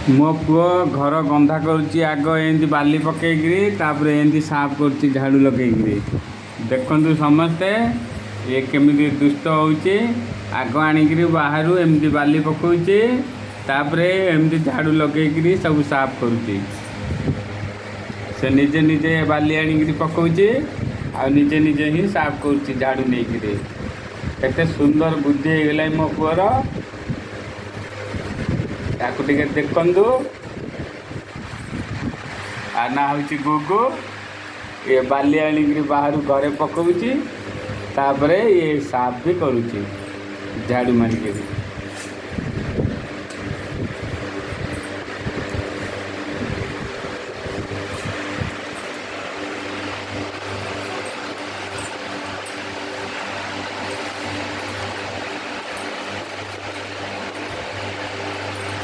मो पुओ घर गंधा करुच्ची आग एमती बाली पकईकरी तापर एमती साफ करुच्ची झाड़ू लगेकरी देखु समस्ते ये केमी दुष्ट होची आग आणिकी बाहर एमती बाली पकाउची तापर एमती झाड़ू लगेकरी सब साफ करुच्ची से निजे निजे बाली आणिकी पकाउची आ निजे निजे ही साफ करुच्ची झाड़ू नहीं केते सुंदर बुद्धि हो गला मो पुअर ताकू टिके देखंदु आ ना होची गुगु ये बाली आनिक बाहर घरे पकाउची तापरे ये साफ भी करुची झाड़ू मारिके।